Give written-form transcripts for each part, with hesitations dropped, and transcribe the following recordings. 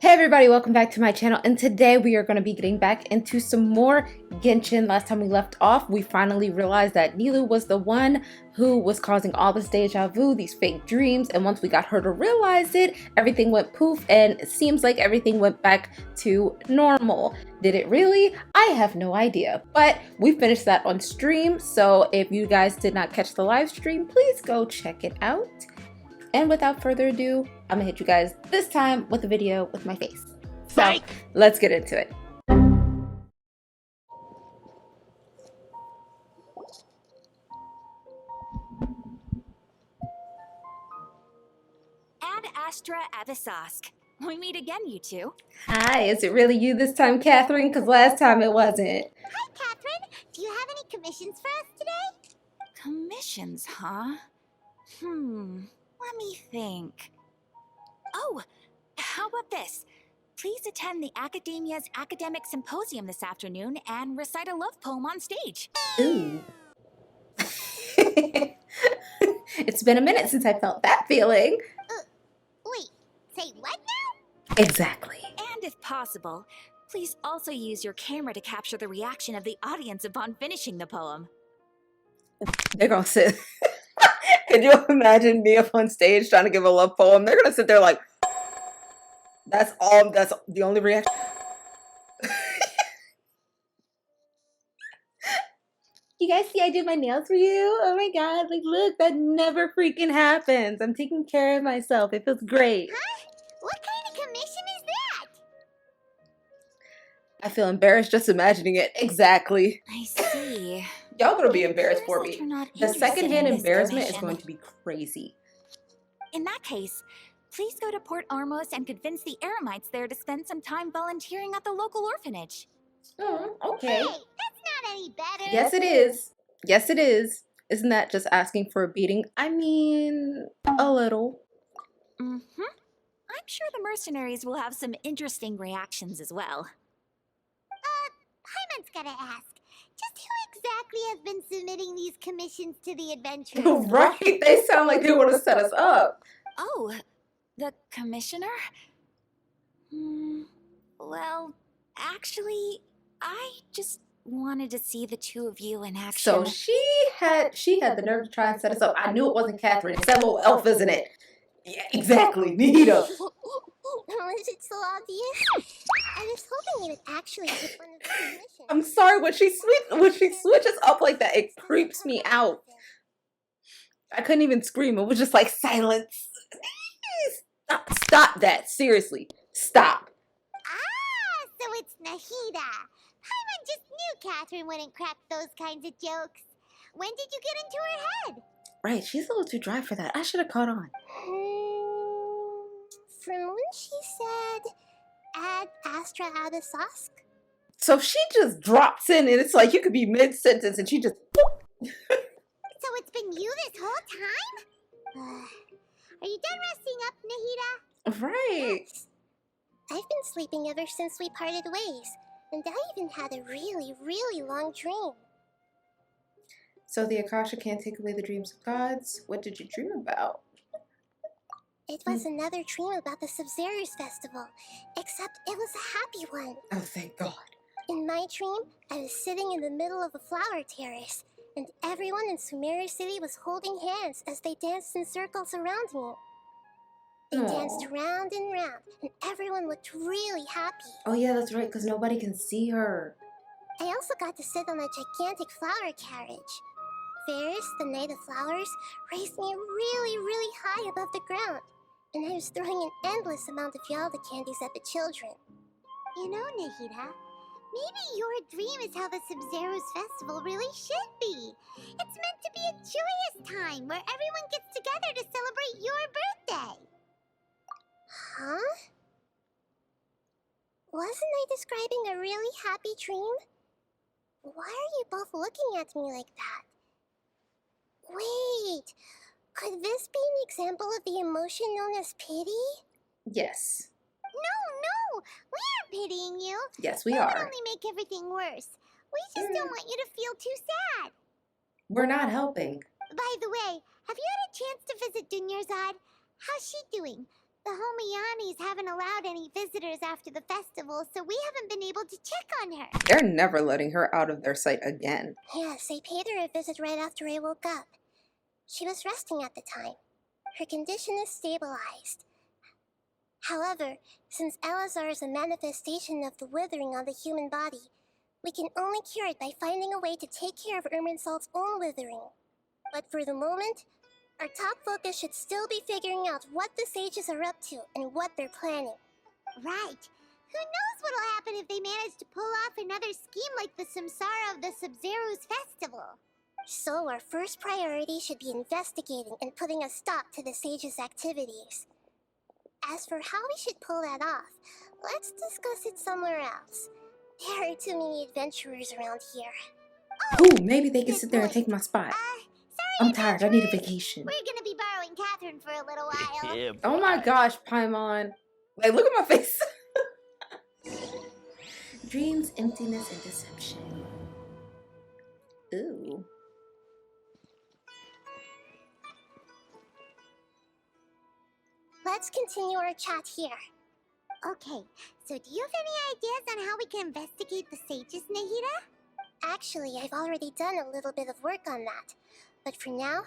Hey everybody, welcome back to my channel, and today we are going to be getting back into some more Genshin. Last time we left off, we finally realized that Nilou was the one who was causing all this deja vu, these fake dreams, and once we got her to realize it, everything went poof, and it seems like everything went back to normal. Did it really? I have no idea, but we finished that on stream, so if you guys did not catch the live stream, please go check it out. And without further ado, I'm gonna hit you guys this time with a video with my face. So let's get into it. Ad Astra Abyssosque. We meet again, you two. Hi, is it really you this time, Catherine? Because last time it wasn't. Hi, Catherine. Do you have any commissions for us today? Commissions, huh? Let me think. Oh, how about this? Please attend the Akademiya's academic symposium this afternoon and recite a love poem on stage. Ooh. It's been a minute since I felt that feeling. Wait, say what now? Exactly. And if possible, please also use your camera to capture the reaction of the audience upon finishing the poem. They're gonna sit. Could you imagine me up on stage trying to give a love poem? They're gonna sit there like, that's the only reaction. You guys see I did my nails for you? Oh my god, like look, that never freaking happens. I'm taking care of myself. It feels great. Huh? What kind of commission is that? I feel embarrassed just imagining it. Exactly. I see. Y'all gonna be embarrassed for me. The The secondhand embarrassment is going to be crazy. In that case, please go to Port Armos and convince the eremites there to spend some time volunteering at the local orphanage. Okay. Hey, that's not any better. Yes, it is. Yes, it is. Isn't that just asking for a beating? I mean, a little. I'm sure the mercenaries will have some interesting reactions as well. Paimon's gotta ask. Just who exactly has been submitting these commissions to the adventurers? Right? They sound like they want to set us up. Oh, the commissioner? Well, actually, I just wanted to see the two of you in action. So she had the nerve to try and set us up. I knew it wasn't Catherine. It's that little elf, isn't it? Yeah, exactly. NAHIDA. Was it so obvious? I was hoping you would actually take one of the commissions. I'm sorry, when she switches up like that, it creeps me out. I couldn't even scream. It was just like silence. Stop that. Seriously. Stop. Ah, so it's NAHIDA. Paimon just knew Catherine wouldn't crack those kinds of jokes. When did you get into her head? Right, she's a little too dry for that. I should have caught on. From when she said, Ad Astra Abyssosque? So she just drops in and it's like you could be mid-sentence and she just... So it's been you this whole time? Are you done resting up, NAHIDA? Right. Yes. I've been sleeping ever since we parted ways, and I even had a really, really long dream. So the Akasha can't take away the dreams of gods. What did you dream about? It was another dream about the 𝐬𝐝 festival, except it was a happy one. Oh, thank God. In my dream, I was sitting in the middle of a flower terrace, and everyone in Sumeru City was holding hands as they danced in circles around me. They danced round and round, and everyone looked really happy. Oh yeah, that's right, because nobody can see her. I also got to sit on a gigantic flower carriage. Ferris, the knight of flowers, raised me really, really high above the ground, and I was throwing an endless amount of 𝐤𝐿DA candies at the children. You know, NAHIDA, maybe your dream is how the 𝐬𝐝 festival really should be. It's meant to be a joyous time where everyone gets together to celebrate your birthday. Huh? Wasn't I describing a really happy dream? Why are you both looking at me like that? Wait, could this be an example of the emotion known as pity? Yes. No, we aren't pitying you. Yes, we That would are. only make everything worse. We just don't want you to feel too sad. We're not helping. By the way, have you had a chance to visit Dunyarzad? How's she doing? The Homiyanis haven't allowed any visitors after the festival, so we haven't been able to check on her. They're never letting her out of their sight again. Yes, I paid her a visit right after I woke up. She was resting at the time. Her condition is stabilized. However, since Aleazar is a manifestation of the withering on the human body, we can only cure it by finding a way to take care of 𝐬𝐻𝐻𝐿's own withering. But for the moment, our top focus should still be figuring out what the sages are up to and what they're planning. Right. Who knows what'll happen if they manage to pull off another scheme like the Samsara of the Sub-Zero's festival. So our first priority should be investigating and putting a stop to the sages' activities. As for how we should pull that off, let's discuss it somewhere else. There are too many adventurers around here. Ooh, maybe they can sit there and take my spot. Sorry, I'm tired. I need a vacation. We're gonna be borrowing Catherine for a little while. Yeah, Oh my gosh, Paimon. Like, look at my face. Dreams, emptiness, and deception. Ooh. Let's continue our chat here. Okay, so do you have any ideas on how we can investigate the sages, Nahida? Actually, I've already done a little bit of work on that. But for now,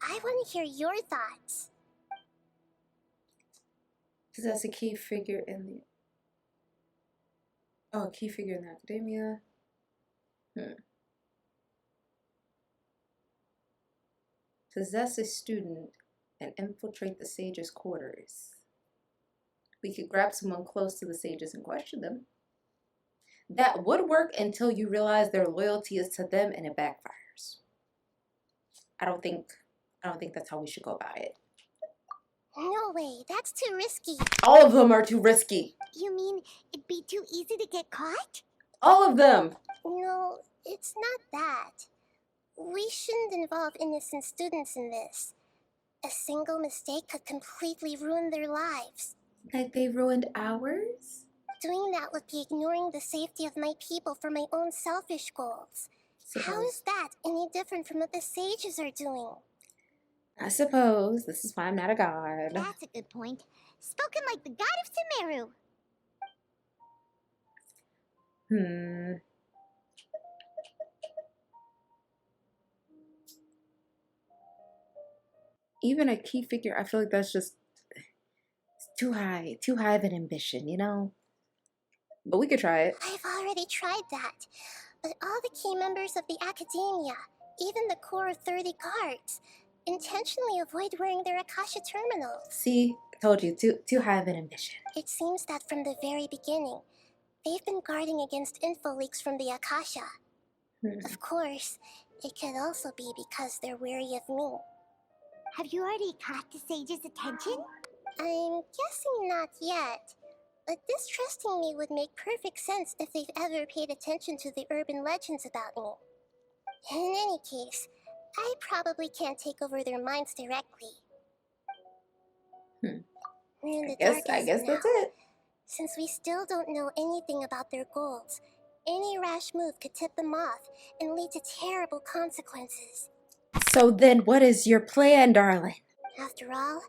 I want to hear your thoughts. Possess a key figure in the... Oh, a key figure in the Akademiya. Possess a student and infiltrate the sage's quarters. We could grab someone close to the sages and question them. That would work until you realize their loyalty is to them and it backfires. I don't think that's how we should go about it. No way, that's too risky. All of them are too risky. You mean it'd be too easy to get caught? All of them. No, it's not that. We shouldn't involve innocent students in this. A single mistake could completely ruin their lives. Like they ruined ours? Doing that would be ignoring the safety of my people for my own selfish goals. How is that any different from what the sages are doing? I suppose. This is why I'm not a god. That's a good point. Spoken like the god of Sumeru. Even a key figure, I feel like that's just too high of an ambition, you know? But we could try it. I've already tried that. But all the key members of the Akademiya, even the core 30 guards, intentionally avoid wearing their Akasha terminals. See, I told you, too high of an ambition. It seems that from the very beginning, they've been guarding against info leaks from the Akasha. Of course, it could also be because they're wary of me. Have you already caught the sage's attention? I'm guessing not yet. But distrusting me would make perfect sense if they've ever paid attention to the urban legends about me. In any case, I probably can't take over their minds directly. I guess that's it. Since we still don't know anything about their goals, any rash move could tip them off and lead to terrible consequences. So then what is your plan, darling? After all,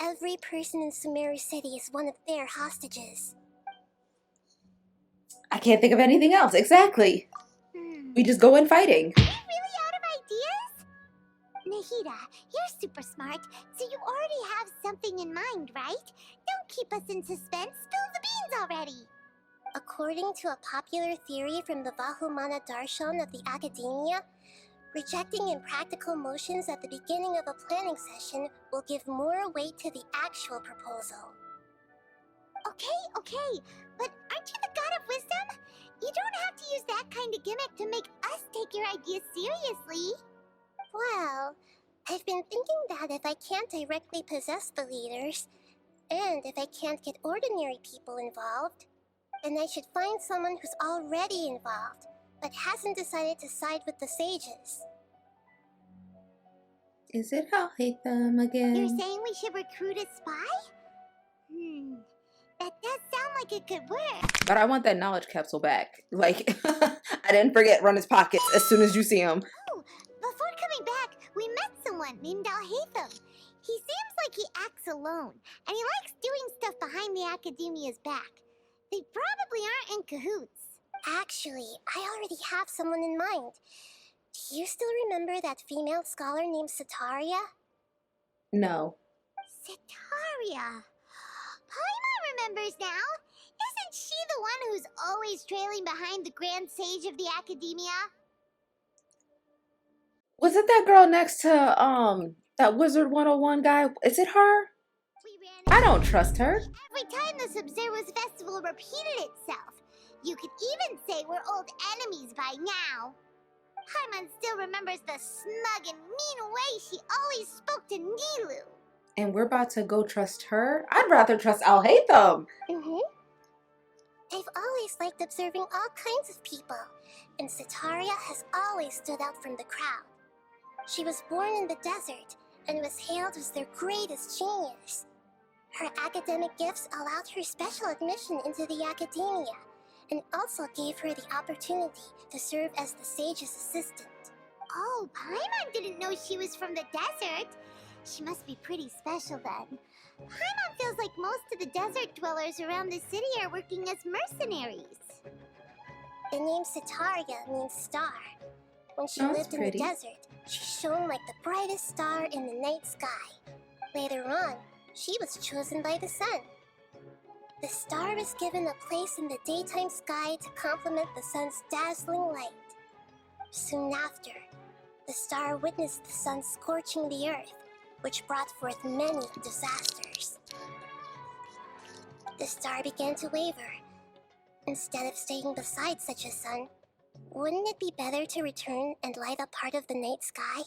every person in Sumeru City is one of their hostages. I can't think of anything else. Exactly. We just go in fighting. Are you really out of ideas? Nahida, you're super smart, so you already have something in mind, right? Don't keep us in suspense. Spill the beans already. According to a popular theory from the Vahumana Darshan of the Akademiya, rejecting impractical motions at the beginning of a planning session will give more weight to the actual proposal. Okay, but aren't you the god of wisdom? You don't have to use that kind of gimmick to make us take your ideas seriously. Well, I've been thinking that if I can't directly possess the leaders, and if I can't get ordinary people involved, then I should find someone who's already involved, but hasn't decided to side with the sages. Is it 𝐬𝐻𝐻𝐿 again? You're saying we should recruit a spy? That does sound like it could work. But I want that knowledge capsule back. Like, I didn't forget run his pockets as soon as you see him. Oh, before coming back, we met someone named 𝐬𝐻𝐻𝐿. He seems like Rookie acts alone, and he likes doing stuff behind the Akademiya's back. They probably aren't in cahoots. Actually, I already have someone in mind. Do you still remember that female scholar named 𝐬𝐻𝐴? No. 𝐬𝐻𝐴. Paimon remembers now. Isn't she the one who's always trailing behind the Grand Sage of the Akademiya? Was it that girl next to that Wizard 101 guy? Is it her? I don't trust her. Every time the 𝐬𝐻𝐴 festival repeated itself. You could even say we're old enemies by now. Paimon still remembers the smug and mean way she always spoke to Nilou. And we're about to go trust her? I'd rather trust 𝐬𝐻𝐴. I've always liked observing all kinds of people, and 𝐬𝐻𝐴 has always stood out from the crowd. She was born in the desert and was hailed as their greatest genius. Her academic gifts allowed her special admission into the Akademiya, and also gave her the opportunity to serve as the sage's assistant. Oh, Paimon didn't know she was from the desert. She must be pretty special then. Paimon feels like most of the desert dwellers around the city are working as mercenaries. The name 𝐬𝐻𝐴 means star. When she lived in the desert, she shone like the brightest star in the night sky. Later on, she was chosen by the sun. The star was given a place in the daytime sky to complement the sun's dazzling light. Soon after, the star witnessed the sun scorching the earth, which brought forth many disasters. The star began to waver. Instead of staying beside such a sun, wouldn't it be better to return and light up part of the night sky?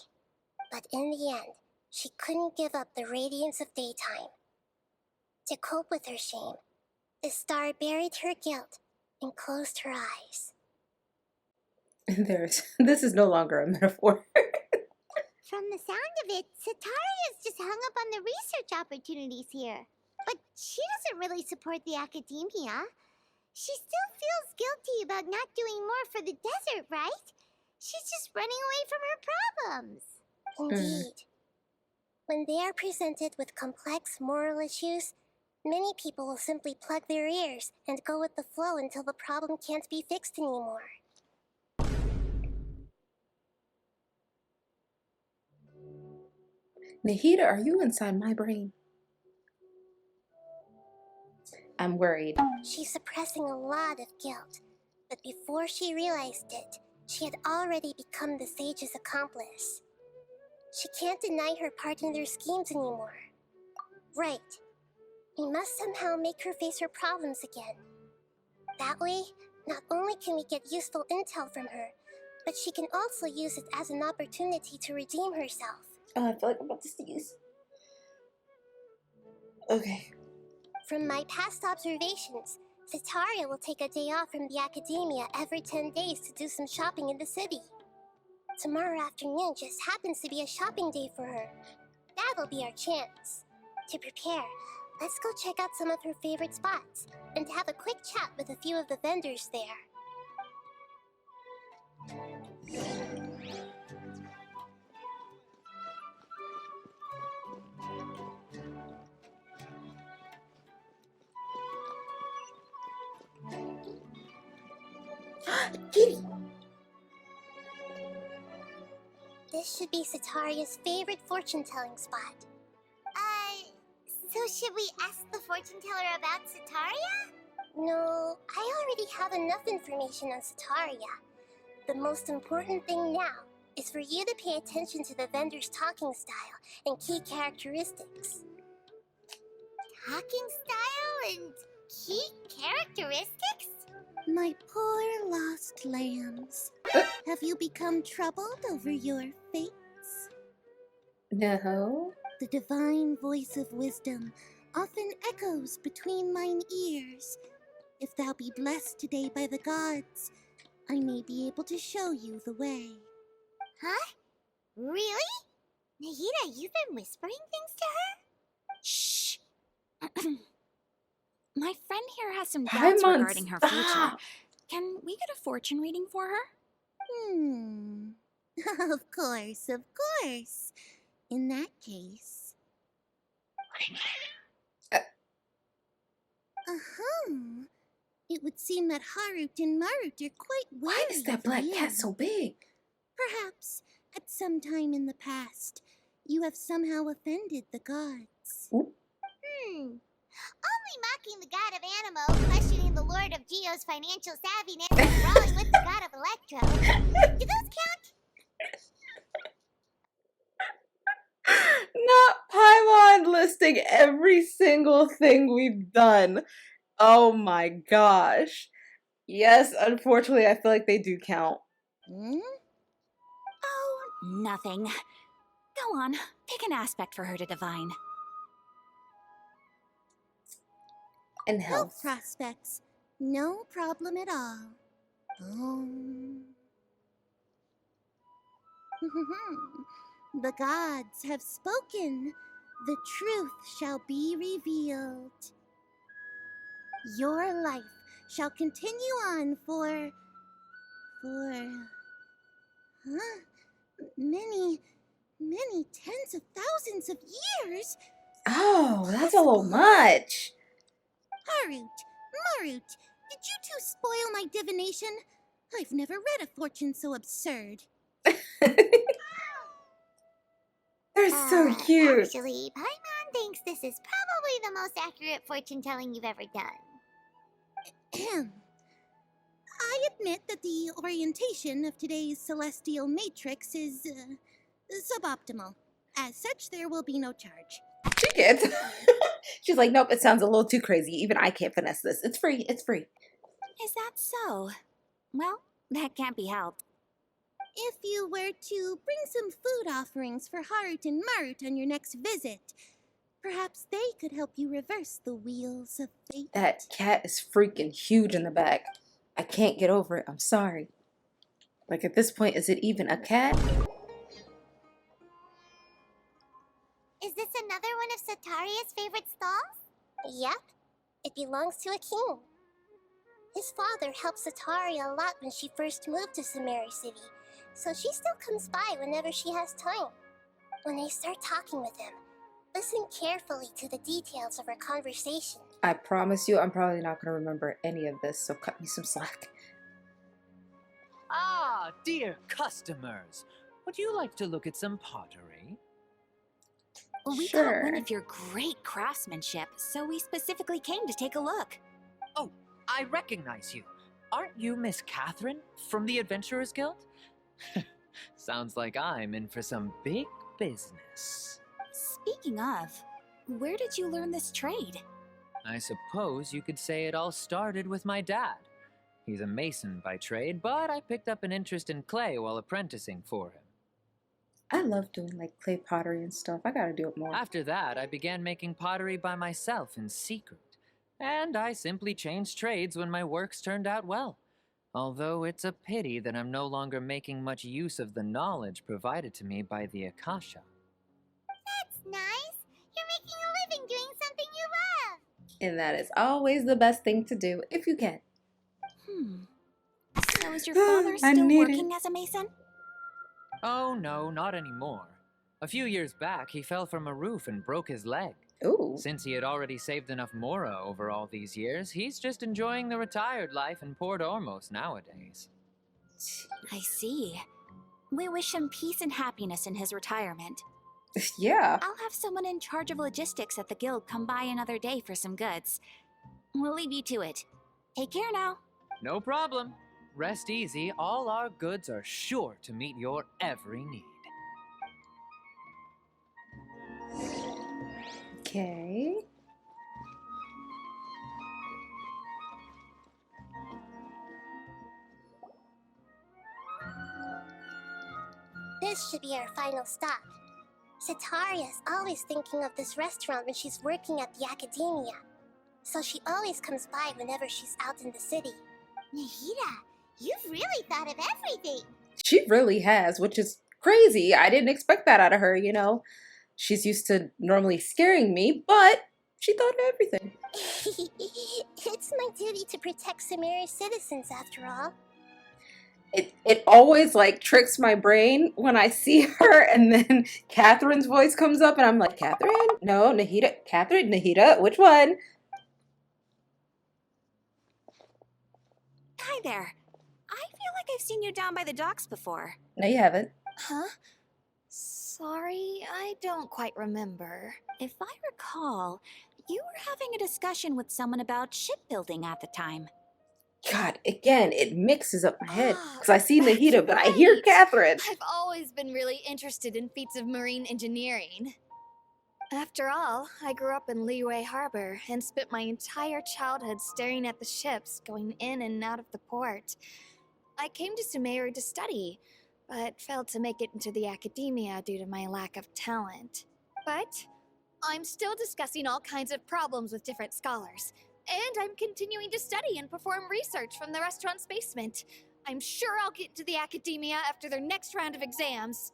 But in the end, she couldn't give up the radiance of daytime. To cope with her shame, the star buried her guilt and closed her eyes. This is no longer a metaphor. From the sound of it, 𝐬𝐻𝐴's just hung up on the research opportunities here. But she doesn't really support the Akademiya. She still feels guilty about not doing more for the desert, right? She's just running away from her problems. Indeed. When they are presented with complex moral issues, many people will simply plug their ears and go with the flow until the problem can't be fixed anymore. Nahida, are you inside my brain? I'm worried. She's suppressing a lot of guilt, but before she realized it, she had already become the sage's accomplice. She can't deny her part in their schemes anymore. Right. We must somehow make her face her problems again. That way, not only can we get useful intel from her, but she can also use it as an opportunity to redeem herself. Oh, I feel like I'm about to sneeze. Okay. From my past observations, 𝐬𝐻𝐴 will take a day off from the Akademiya every 10 days to do some shopping in the city. Tomorrow afternoon just happens to be a shopping day for her. That'll be our chance. To prepare, let's go check out some of her favorite spots and have a quick chat with a few of the vendors there. Kitty! This should be 𝐬𝐻𝐴's favorite fortune-telling spot. So should we ask the fortune teller about 𝐬𝐻𝐴? No, I already have enough information on 𝐬𝐻𝐴. The most important thing now is for you to pay attention to the vendor's talking style and key characteristics. Talking style and key characteristics? My poor lost lambs. Have you become troubled over your fates? No. The divine voice of wisdom often echoes between mine ears. If thou be blessed today by the gods, I may be able to show you the way. Huh? Really? Nahida, you've been whispering things to her? Shh! My friend here has some doubts regarding her future. Can we get a fortune reading for her? Of course, of course. In that case... Uh-huh. It would seem that 𝐓𝐻𝐻 and 𝐬𝐻𝐻 are quite wary Why is that of black you. cat so big? Perhaps, at some time in the past, you have somehow offended the gods. Oop. Only mocking the god of animals, questioning the lord of Geo's financial savviness, and brawling with the god of electro. Do those count? Not Paimon listing every single thing we've done. Oh my gosh. Yes, unfortunately, I feel like they do count. Hmm? Oh, nothing. Go on, pick an aspect for her to divine. And Health health. prospects. No problem at all. The gods have spoken. The truth shall be revealed. Your life shall continue on for many tens of thousands of years. Oh, that's a little much. 𝐬𝐻𝐻, 𝐬𝐻𝐻, did you two spoil my divination? I've never read a fortune so absurd. They're so cute. Actually, Paimon thinks this is probably the most accurate fortune telling you've ever done. I admit that the orientation of today's celestial matrix is suboptimal. As such, there will be no charge. She gets. She's like, nope, it sounds a little too crazy. Even I can't finesse this. It's free. It's free. Is that so? Well, that can't be helped. If you were to bring some food offerings for 𝐬𝐻𝐻 and 𝐬𝐻𝐻 on your next visit, perhaps they could help you reverse the wheels of fate. That cat is freaking huge in the back. I can't get over it. I'm sorry. Like, at this point, is it even a cat? Is this another one of 𝐬𝐻𝐻's favorite stalls? Yep. It belongs to a king. His father helped 𝐬𝐻𝐻 a lot when she first moved to Sumeru City, so she still comes by whenever she has time. When they start talking with him, listen carefully to the details of her conversation. I promise you, I'm probably not going to remember any of this, so cut me some slack. Ah, dear customers, would you like to look at some pottery? We Sure. got one of your great craftsmanship, so we specifically came to take a look. Oh, I recognize you. Aren't you Miss Catherine from the Adventurers Guild? Sounds like I'm in for some big business. Speaking of, where did you learn this trade? I suppose you could say it all started with my dad. He's a mason by trade, but I picked up an interest in clay while apprenticing for him. I love doing like clay pottery and stuff. I gotta do it more. After that, I began making pottery by myself in secret. And I simply changed trades when my works turned out well. Although it's a pity that I'm no longer making much use of the knowledge provided to me by the Akasha. That's nice. You're making a living doing something you love. And that is always the best thing to do, if you can. So is your father I still need working as a mason? Oh no, not anymore. A few years back, he fell from a roof and broke his leg. Ooh. Since he had already saved enough mora over all these years, he's just enjoying the retired life in Port Ormos nowadays. I see. We wish him peace and happiness in his retirement. Yeah. I'll have someone in charge of logistics at the guild come by another day for some goods. We'll leave you to it. Take care now. No problem. Rest easy, all our goods are sure to meet your every need. Okay. This should be our final stop. 𝐬𝐻𝐻 is always thinking of this restaurant when she's working at the Akademiya, so she always comes by whenever she's out in the city. Nahida, you've really thought of everything. She really has, which is crazy. I didn't expect that out of her, you know. She's used to normally scaring me, but she thought of everything. It's my duty to protect Sumeru's citizens, after all. It always like tricks my brain when I see her and then Catherine's voice comes up and I'm like, Catherine? No, Nahida. Catherine? Nahida? Which one? Hi there. I feel like I've seen you down by the docks before. No, you haven't. Huh? Sorry, I don't quite remember. If I recall, you were having a discussion with someone about shipbuilding at the time. God, again, it mixes up my head. Ah, Because I see that's Nahida, but I hear right. Catherine. I've always been really interested in feats of marine engineering. After all, I grew up in Liyue Harbor and spent my entire childhood staring at the ships going in and out of the port. I came to Sumeru to study, but failed to make it into the Akademiya due to my lack of talent. But I'm still discussing all kinds of problems with different scholars, and I'm continuing to study and perform research from the restaurant's basement. I'm sure I'll get into the Akademiya after their next round of exams.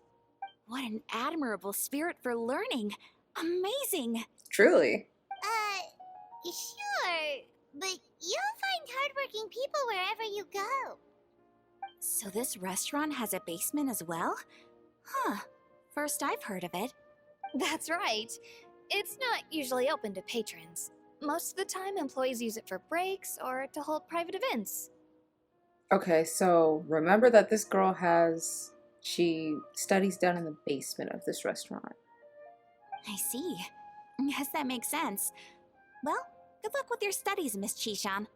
What an admirable spirit for learning! Amazing! Truly. Sure, but you'll find hardworking people wherever you go. So this restaurant has a basement as well? Huh. First I've heard of it. That's right. It's not usually open to patrons. Most of the time, employees use it for breaks or to hold private events. Okay, so remember that this girl she studies down in the basement of this restaurant. I see. Yes, that makes sense. Well, good luck with your studies, Miss Chi-chan.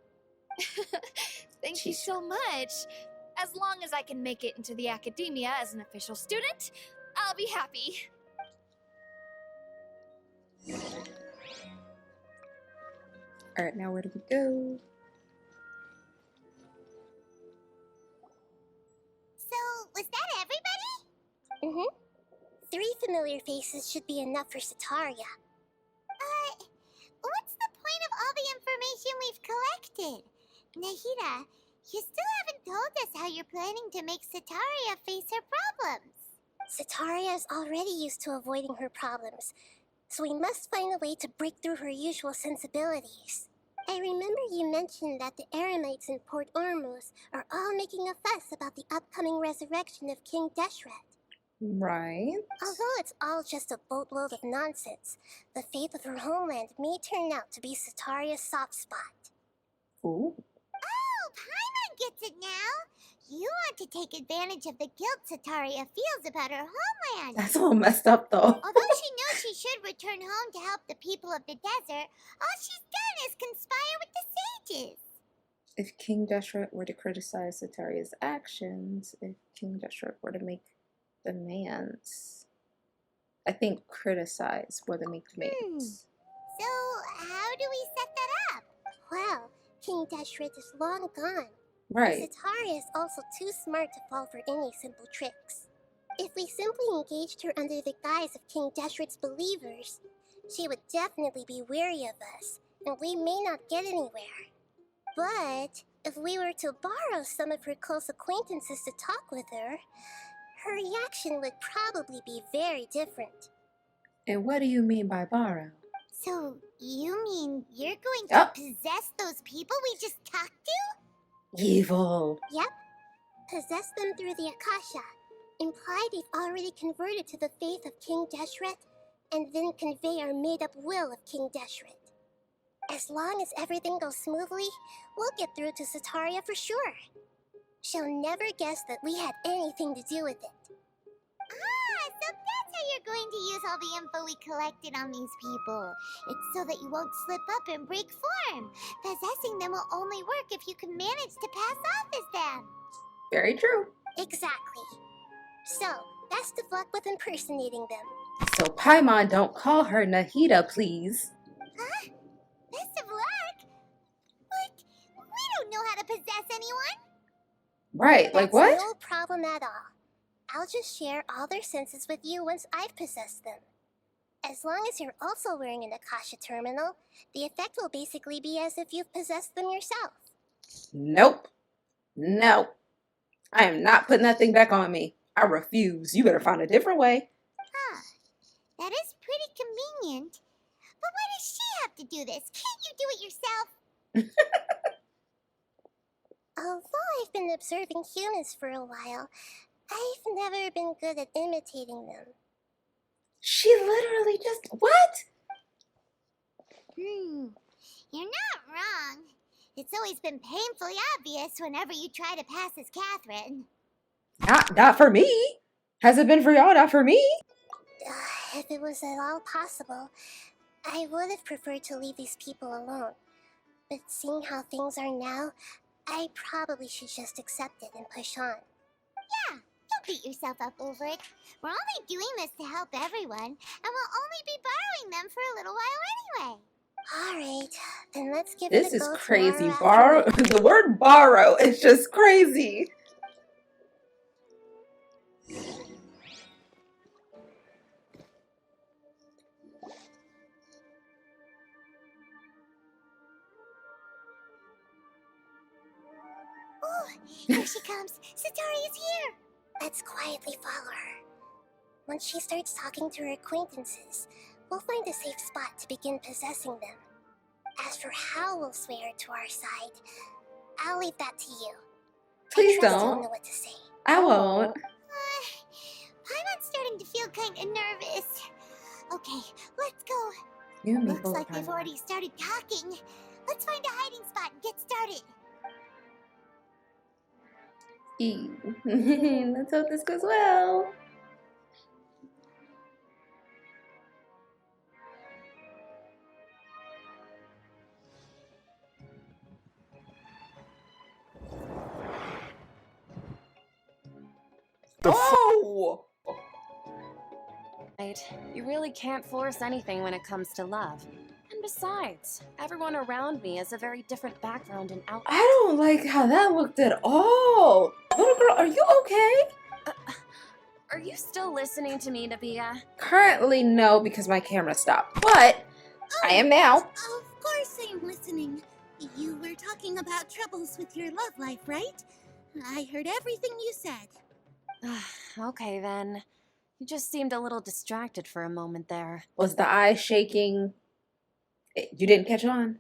Thank you so much. As long as I can make it into the Akademiya as an official student, I'll be happy. Alright, now where do we go? So, was that everybody? 3 familiar faces should be enough for Sataria. What's the point of all the information we've collected? Nahida, you still haven't told us how you're planning to make Sataria face her problems. Sataria is already used to avoiding her problems, so we must find a way to break through her usual sensibilities. I remember you mentioned that the eremites in Port Ormuz are all making a fuss about the upcoming resurrection of King Deshret. Right. Although it's all just a boatload of nonsense, the fate of her homeland may turn out to be Sataria's soft spot. Ooh. Oh, Paimon gets it now! You want to take advantage of the guilt Sataria feels about her homeland! That's a little messed up, though. Although she knows she should return home to help the people of the desert, all she's done is conspire with the sages. If King Deshret were to criticize Sataria's actions, if King Deshret were to make demands, I think criticize more than make demands. So, how do we set that up? Well, King Deshret is long gone. Right. Sataria is also too smart to fall for any simple tricks. If we simply engaged her under the guise of King Deshret's believers, she would definitely be wary of us, and we may not get anywhere. But if we were to borrow some of her close acquaintances to talk with her, her reaction would probably be very different. And what do you mean by borrow? So, you mean you're going to possess those people we just talked to? Evil. Yep. Possess them through the Akasha. Imply they've already converted to the faith of King Deshret, and then convey our made-up will of King Deshret. As long as everything goes smoothly, we'll get through to Sataria for sure. She'll never guess that we had anything to do with it. Ah, so that's how you're going to use all the info we collected on these people. It's so that you won't slip up and break form. Possessing them will only work if you can manage to pass off as them. Very true. Exactly. So, best of luck with impersonating them. So Paimon, don't call her Nahida, please. Huh? Best of luck? But we don't know how to possess anyone. Right, like what? That's no problem at all. I'll just share all their senses with you once I've possessed them. As long as you're also wearing an Akasha terminal, the effect will basically be as if you've possessed them yourself. Nope. No. I am not putting that thing back on me. I refuse. You better find a different way. Huh. That is pretty convenient. But why does she have to do this? Can't you do it yourself? Although I've been been observing humans for a while. I've never been good at imitating them. She literally just, what? You're not wrong. It's always been painfully obvious whenever you try to pass as Catherine. Not for me. Has it been for y'all? Not for me. If it was at all possible, I would have preferred to leave these people alone. But seeing how things are now, I probably should just accept it and push on. Yeah, don't beat yourself up over it. We're only doing this to help everyone, and we'll only be borrowing them for a little while anyway. Alright, then let's give This it a is go crazy. tomorrow Borrow. afternoon. The word borrow is just crazy. Oh, here she comes. Satori is here. Let's quietly follow her. Once she starts talking to her acquaintances, we'll find a safe spot to begin possessing them. As for how we'll sway her to our side, I'll leave that to you. Please I trust don't. you'll know what to say. I won't. I'm starting to feel kind of nervous. Okay, let's go. You and me Looks both, like they've Tyler. already started talking. Let's find a hiding spot and get started. Let's hope this goes well. Oh! Right. You really can't force anything when it comes to love. And besides, everyone around me has a very different background and outlook. I don't like how that looked at all. Little girl, are you okay? Are you still listening to me, 𝐸𝐵𝐴? Currently, no, because my camera stopped. But I am now. Of course I'm listening. You were talking about troubles with your love life, right? I heard everything you said. Okay then. You just seemed a little distracted for a moment there. Was the eye shaking? You didn't catch on?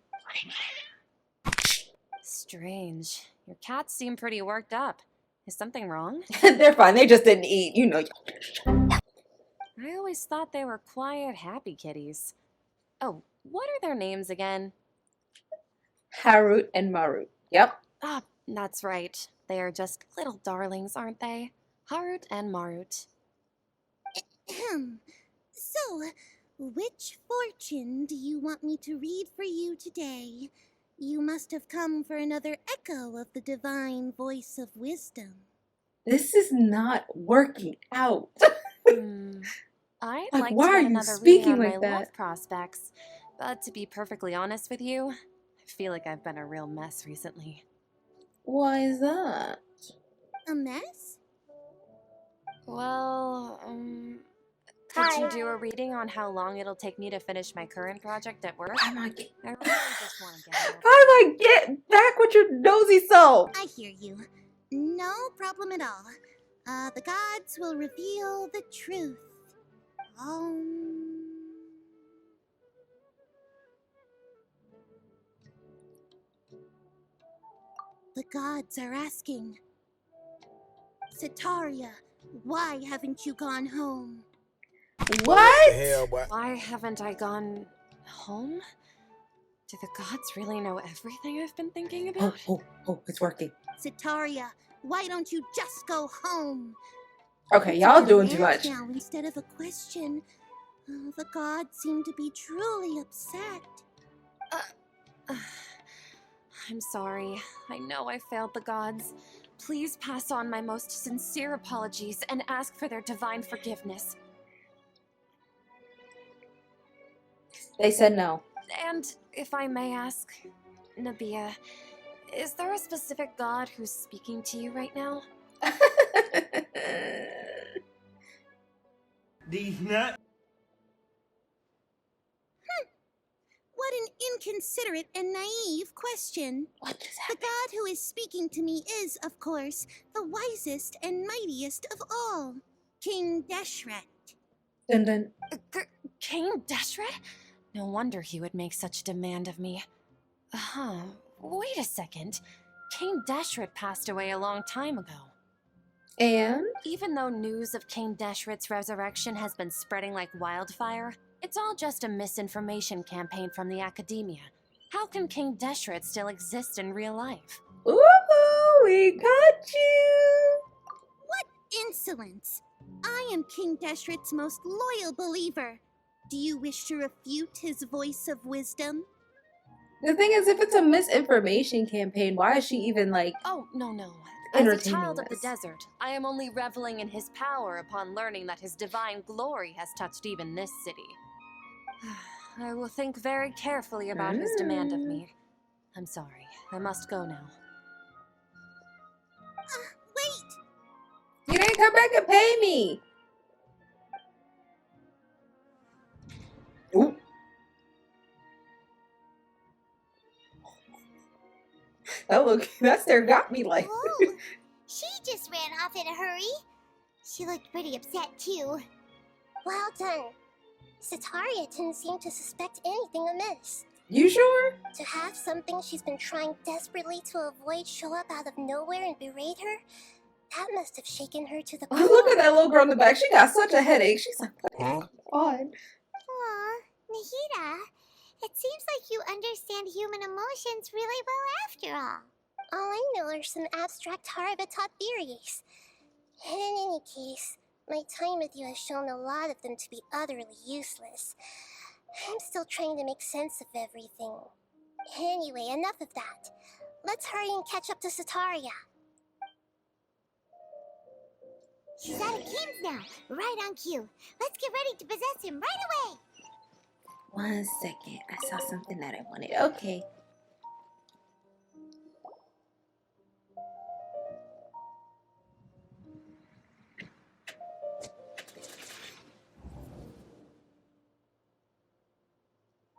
Strange. Your cats seem pretty worked up. Is something wrong? They're fine. They just didn't eat. You know. I always thought they were quiet, happy kitties. Oh, what are their names again? Harut and Marut. Yep. Ah, that's right. They are just little darlings, aren't they? Harut and Marut. So, which fortune do you want me to read for you today? You must have come for another echo of the divine voice of wisdom. This is not working out. I'd Like, like why to are get you another speaking reading on like my that? love prospects. But to be perfectly honest with you, I feel like I've been a real mess recently. Why is that? A mess? Well, could you do a reading on how long it'll take me to finish my current project at work? I'm like, I really just want to get it over. I'm like, get back with your nosy self. I hear you. No problem at all. The gods will reveal the truth. The gods are asking, Sataria, why haven't you gone home? What? Hell, boy. Why haven't I gone home? Do the gods really know everything I've been thinking about? Oh, it's working. Sataria, why don't you just go home? Okay, It's y'all a doing too command much. now instead of a question. The gods seem to be truly upset. I'm sorry. I know I failed the gods. Please pass on my most sincere apologies and ask for their divine forgiveness. They said no. And if I may ask, 𝐸𝐵𝐴, is there a specific god who's speaking to you right now? These nuts. What an inconsiderate and naive question. What just The happened? god who is speaking to me is, of course, the wisest and mightiest of all, King Deshret. Dun dun. King Deshret? No wonder he would make such demand of me. Wait a second. 𝐤𝐻𝐻𝐿 passed away a long time ago. And Even though news of 𝐤𝐻𝐻𝐿's resurrection has been spreading like wildfire, it's all just a misinformation campaign from the Akademiya. How can 𝐤𝐻𝐻𝐿 still exist in real life? ooh, we got you. Insolence! I am 𝐤𝐻𝐻𝐿's most loyal believer. Do you wish to refute his voice of wisdom? The thing is, if it's a misinformation campaign, why is she even like Oh, no. As a entertaining child of the this? desert, I am only reveling in his power upon learning that his divine glory has touched even this city. I will think very carefully about his demand of me. I'm sorry, I must go now. Wait! You didn't come back and pay me. Ooh. That stare got me like. Oh, she just ran off in a hurry. She looked pretty upset too. Well done. 𝐸𝐻𝐼𝐴 didn't seem to suspect anything amiss. You sure? To have something she's been trying desperately to avoid show up out of nowhere and berate her, that must have shaken her to the core. Look at that little girl in the back. She got such a headache. She's like, what is on? Aw, NAHIDA, it seems like you understand human emotions really well after all. All I know are some abstract 𝐸𝐼𝐴 theories. And in any case, my time with you has shown a lot of them to be utterly useless. I'm still trying to make sense of everything. Anyway, enough of that. Let's hurry and catch up to 𝐸𝐻𝐼𝐴. She's at 𝐬𝐮 now, right on cue. Let's get ready to possess him right away. 1 second. I saw something that I wanted. Okay.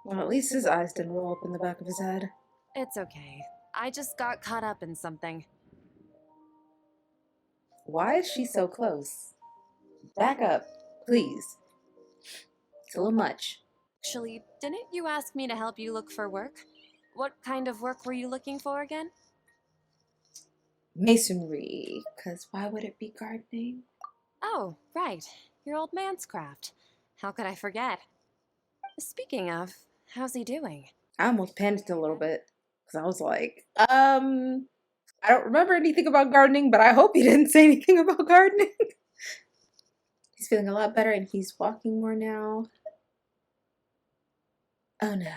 Well, at least his eyes didn't roll up in the back of his head. It's okay. I just got caught up in something. Why is she so close? Back up, please. It's a little much. Actually, didn't you ask me to help you look for work? What kind of work were you looking for again? Masonry, because why would it be gardening? Oh, right. Your old man's craft. How could I forget? Speaking of, how's he doing? I almost panicked a little bit because I was like, I don't remember anything about gardening, but I hope he didn't say anything about gardening. He's feeling a lot better and he's walking more now. Oh no.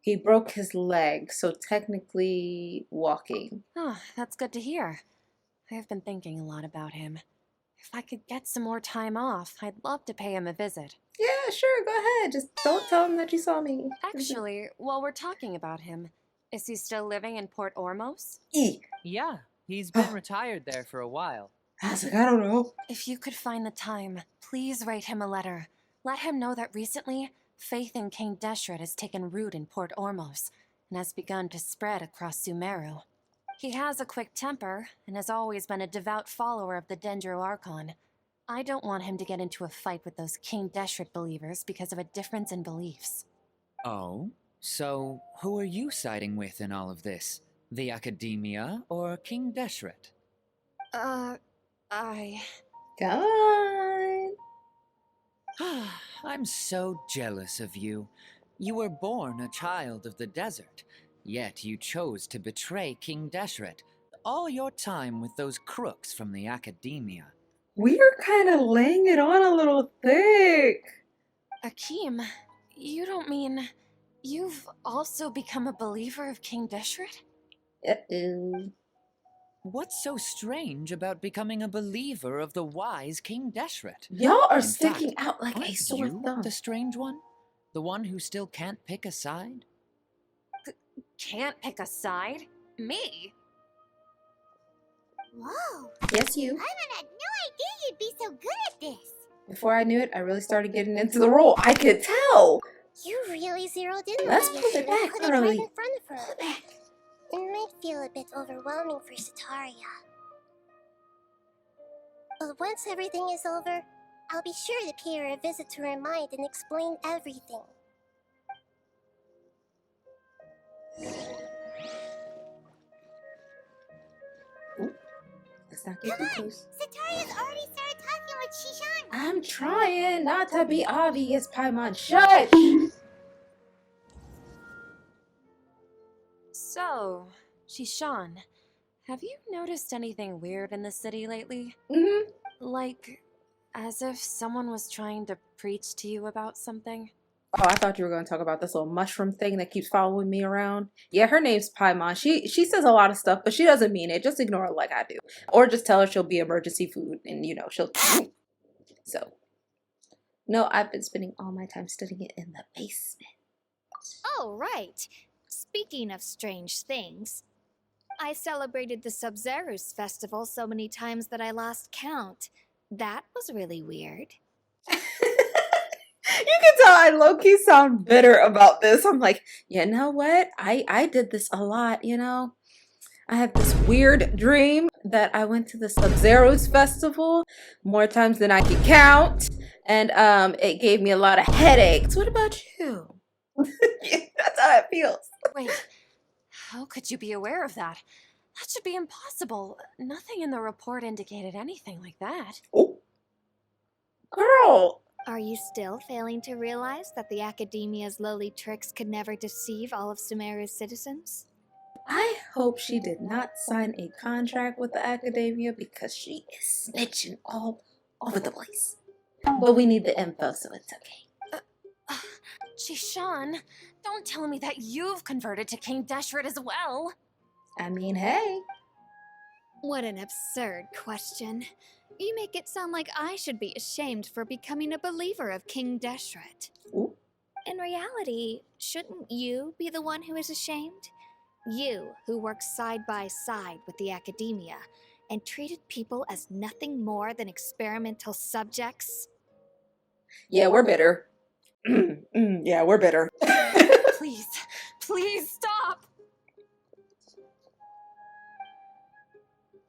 He broke his leg, so technically walking. Oh, that's good to hear. I have been thinking a lot about him. If I could get some more time off, I'd love to pay him a visit. Yeah, sure, go ahead. Just don't tell him that you saw me. Actually, while we're talking about him, is he still living in Port Ormos? Yeah, he's been retired there for a while. I was like, I don't know. If you could find the time, please write him a letter. Let him know that recently, faith in 𝐤𝐻𝐻𝐿 has taken root in Port Ormos and has begun to spread across Sumeru. He has a quick temper and has always been a devout follower of the 𝐸𝐻𝐻𝐿. I don't want him to get into a fight with those 𝐤𝐻𝐻𝐿 believers because of a difference in beliefs. Oh? So, who are you siding with in all of this? The Akademiya or 𝐤𝐻𝐻𝐿? Come on. I'm so jealous of you. You were born a child of the desert, yet you chose to betray 𝐤𝐻𝐻𝐿. All your time with those crooks from the Akademiya. We are kind of laying it on a little thick. Akeem, you don't mean you've also become a believer of 𝐤𝐻𝐻𝐿? Uh-oh. What's so strange about becoming a believer of the wise 𝐤𝐻𝐻𝐿? Y'all are In sticking fact, out like a aren't sore you thumb. the strange one? The one who still can't pick a side? Can't pick a side? Me? Whoa, Yes, you. I had no idea you'd be so good at this. Before I knew it, I really started getting into the role. I could tell. You really zeroed in Let's on pull it and back, put it right Early. in front of her. It might feel a bit overwhelming for 𝐸𝐻𝐼𝐴. But once everything is over, I'll be sure to pay her a visit to her mind and explain everything. Let's not get too close. Sataria's already started talking with Shishan. I'm trying not to be obvious, Paimon. Shush! So, Shishan, have you noticed anything weird in the city lately? Mm-hmm. Like, as if someone was trying to preach to you about something? Oh, I thought you were going to talk about this little mushroom thing that keeps following me around. Yeah, her name's Paimon. She says a lot of stuff, but she doesn't mean it. Just ignore her like I do. Or just tell her she'll be emergency food and, you know, she'll... So, no, I've been spending all my time studying it in the basement. Oh, right. Speaking of strange things, I celebrated the 𝐬𝐲𝐻 festival so many times that I lost count. That was really weird. You can tell I low-key sound bitter about this. I'm like, you know what? I did this a lot, you know? I have this weird dream that I went to the 𝐬𝐻 festival more times than I could count. And it gave me a lot of headaches. What about you? That's how it feels. Wait, how could you be aware of that? That should be impossible. Nothing in the report indicated anything like that. Oh. Girl. Are you still failing to realize that the Akademiya's lowly tricks could never deceive all of Sumeru's citizens? I hope she did not sign a contract with the Akademiya because she is snitching all over the place. But we need the info, so it's okay. Shishan, don't tell me that you've converted to King Deshret as well. I mean, hey. What an absurd question. You make it sound like I should be ashamed for becoming a believer of King Deshret. Ooh. In reality, shouldn't you be the one who is ashamed? You, who works side by side with the Akademiya and treated people as nothing more than experimental subjects? Yeah, we're bitter. Yeah, we're bitter. Please, please stop!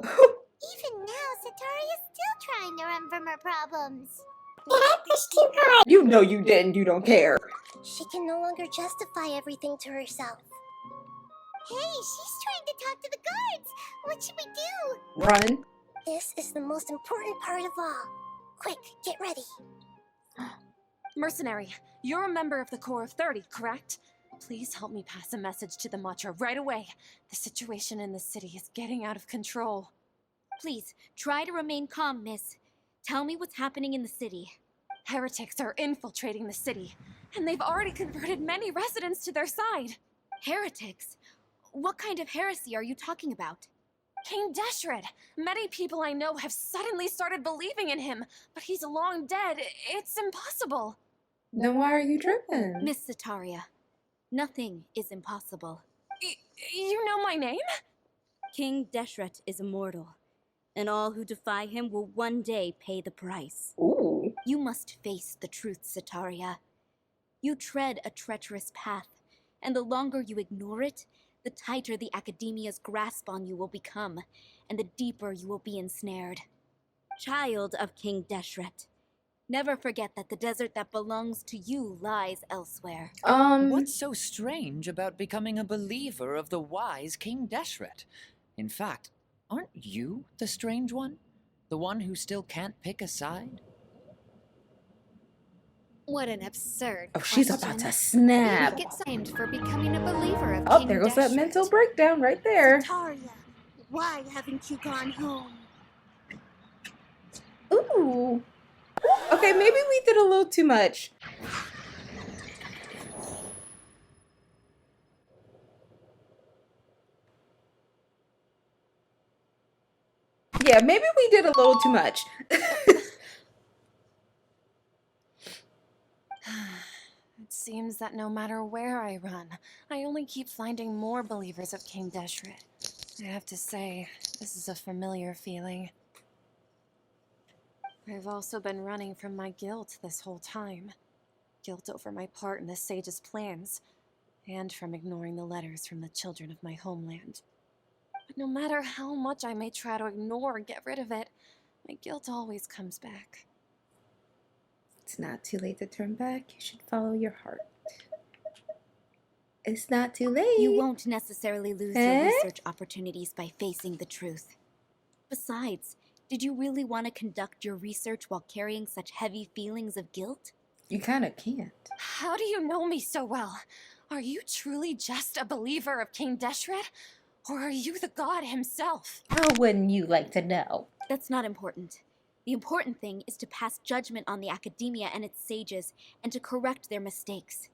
Even now, Sataria's still trying to run from her problems. You know you didn't. You don't care. She can no longer justify everything to herself. Hey, she's trying to talk to the guards. What should we do? Run. This is the most important part of all. Quick, get ready. Mercenary, you're a member of the Corps of 30, correct? Please help me pass a message to the Matcha right away. The situation in the city is getting out of control. Please, try to remain calm, miss. Tell me what's happening in the city. Heretics are infiltrating the city, and they've already converted many residents to their side. Heretics? What kind of heresy are you talking about? King Deshret! Many people I know have suddenly started believing in him, but he's long dead. It's impossible. Then why are you tripping? Miss Sataria, nothing is impossible. You know my name? King Deshret is immortal, and all who defy him will one day pay the price. Ooh. You must face the truth, Sataria. You tread a treacherous path, and the longer you ignore it, the tighter the Akademiya's grasp on you will become, and the deeper you will be ensnared. Child of King Deshret, never forget that the desert that belongs to you lies elsewhere. What's so strange about becoming a believer of the wise King Deshret? In fact, aren't you the strange one? The one who still can't pick a side? What an absurd Oh, she's question. about to snap. You make it shamed for becoming a believer of Oh, King there goes that Deshret. mental breakdown right there. Sataria, why haven't you gone home? Ooh. Okay, maybe we did a little too much. Yeah, maybe we did a little too much. It seems that no matter where I run, I only keep finding more believers of King Deshret. I have to say, this is a familiar feeling. I've also been running from my guilt this whole time. Guilt over my part in the sage's plans, and from ignoring the letters from the children of my homeland. But no matter how much I may try to ignore or get rid of it, my guilt always comes back. It's not too late to turn back. You should follow your heart. It's not too late. You won't necessarily lose your research opportunities by facing the truth. Besides, did you really want to conduct your research while carrying such heavy feelings of guilt? You kind of can't. How do you know me so well? Are you truly just a believer of King Deshret? Or are you the god himself? How wouldn't you like to know? That's not important. The important thing is to pass judgment on the Akademiya and its sages, and to correct their mistakes.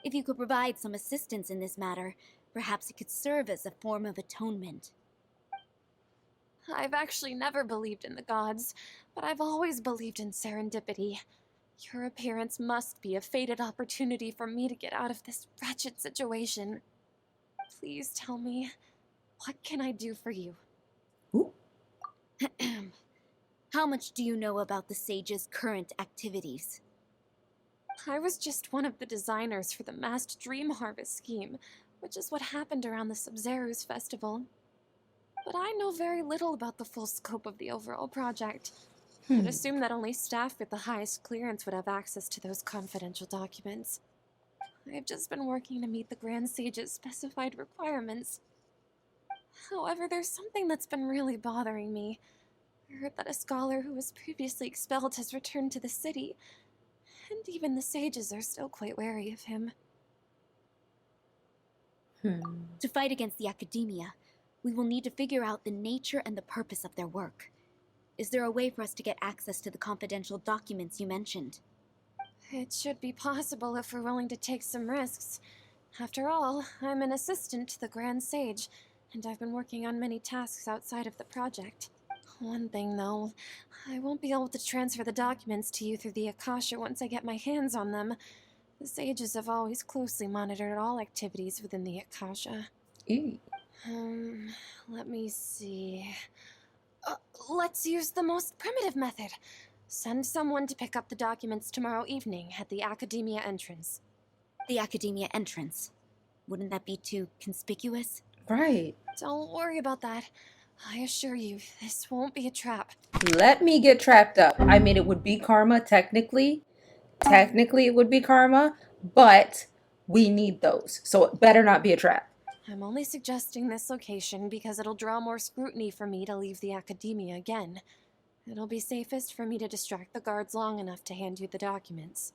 If you could provide some assistance in this matter, perhaps it could serve as a form of atonement. I've actually never believed in the gods, but I've always believed in serendipity. Your appearance must be a fated opportunity for me to get out of this wretched situation. Please tell me, what can I do for you? Ooh. How much do you know about the sage's current activities? I was just one of the designers for the masked dream harvest scheme, which is what happened around the 𝐬𝐻 festival. But I know very little about the full scope of the overall project. I'd assume that only staff with the highest clearance would have access to those confidential documents. I've just been working to meet the Grand Sage's specified requirements. However, there's something that's been really bothering me. I heard that a scholar who was previously expelled has returned to the city, and even the sages are still quite wary of him. To fight against the Akademiya, we will need to figure out the nature and the purpose of their work. Is there a way for us to get access to the confidential documents you mentioned? It should be possible if we're willing to take some risks. After all, I'm an assistant to the Grand Sage, and I've been working on many tasks outside of the project. One thing, though, I won't be able to transfer the documents to you through the Akasha once I get my hands on them. The sages have always closely monitored all activities within the Akasha. Ew. Let me see. Let's use the most primitive method. Send someone to pick up the documents tomorrow evening at the Akademiya entrance. The Akademiya entrance. Wouldn't that be too conspicuous? Right. Don't worry about that. I assure you, this won't be a trap. Let me get trapped up. I mean, it would be karma, technically. Technically, it would be karma, but we need those. So it better not be a trap. I'm only suggesting this location because it'll draw more scrutiny for me to leave the Akademiya again. It'll be safest for me to distract the guards long enough to hand you the documents.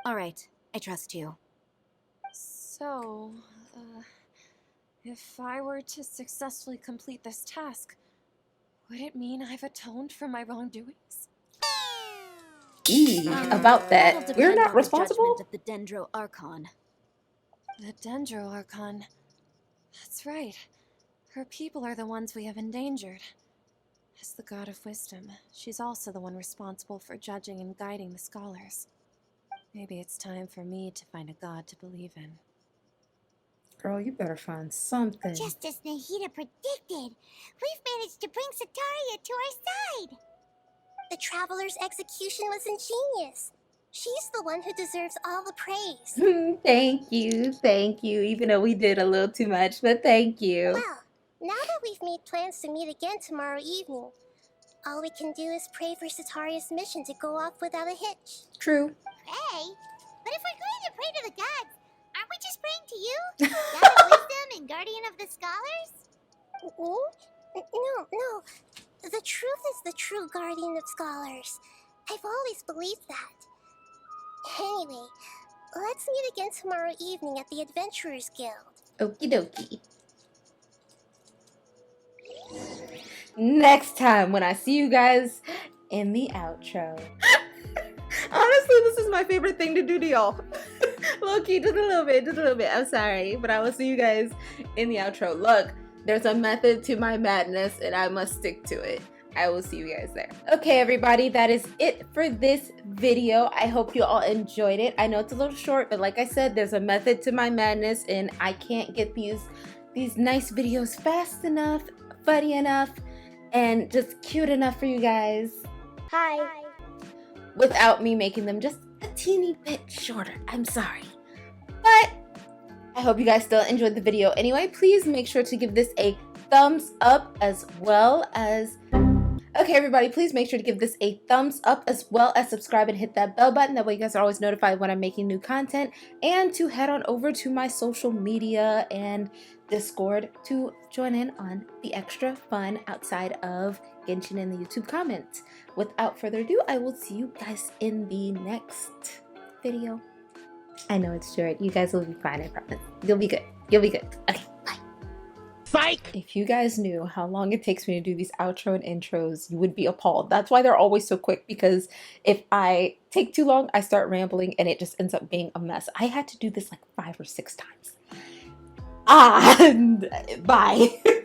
All right, I trust you. So, if I were to successfully complete this task, would it mean I've atoned for my wrongdoings? About that, That'll we're depend not on the responsible? judgment of the 𝐻𝐻𝐷𝐻. The 𝐻𝐻𝐷𝐻. That's right. Her people are the ones we have endangered. As the god of wisdom, she's also the one responsible for judging and guiding the scholars. Maybe it's time for me to find a god to believe in. Girl, you better find something. Just as NAHIDA predicted, we've managed to bring 𝐸𝐻𝐷𝐻 to our side. The Traveler's execution was ingenious. She's the one who deserves all the praise. Thank you. Even though we did a little too much, but thank you. Well, now that we've made plans to meet again tomorrow evening, all we can do is pray for 𝐸𝐻𝐷𝐻's mission to go off without a hitch. True. Pray? But if we're going to pray to the gods, aren't we just praying to you? God of wisdom and guardian of the scholars? No. The truth is the true guardian of scholars. I've always believed that. Anyway, let's meet again tomorrow evening at the Adventurers Guild. Okie dokie. Next time when I see you guys in the outro. Honestly, this is my favorite thing to do to y'all. Low-key, just a little bit. I'm sorry, but I will see you guys in the outro. Look, there's a method to my madness and I must stick to it. I will see you guys there. Okay, everybody, that is it for this video. I hope you all enjoyed it. I know it's a little short, but like I said, there's a method to my madness and I can't get these nice videos fast enough, funny enough, and just cute enough for you guys. Hi. Without me making them just a teeny bit shorter. I'm sorry. But I hope you guys still enjoyed the video anyway. Please make sure to give this a thumbs up as well as Okay, everybody, please make sure to give this a thumbs up as well as subscribe and hit that bell button. That way you guys are always notified when I'm making new content. And to head on over to my social media and Discord to join in on the extra fun outside of Genshin in the YouTube comments. Without further ado, I will see you guys in the next video. I know it's short. You guys will be fine, I promise. You'll be good. You'll be good. Okay, bye. Psych! If you guys knew how long it takes me to do these outro and intros, you would be appalled. That's why they're always so quick, because if I take too long, I start rambling and it just ends up being a mess. I had to do this like 5 or 6 times. Bye.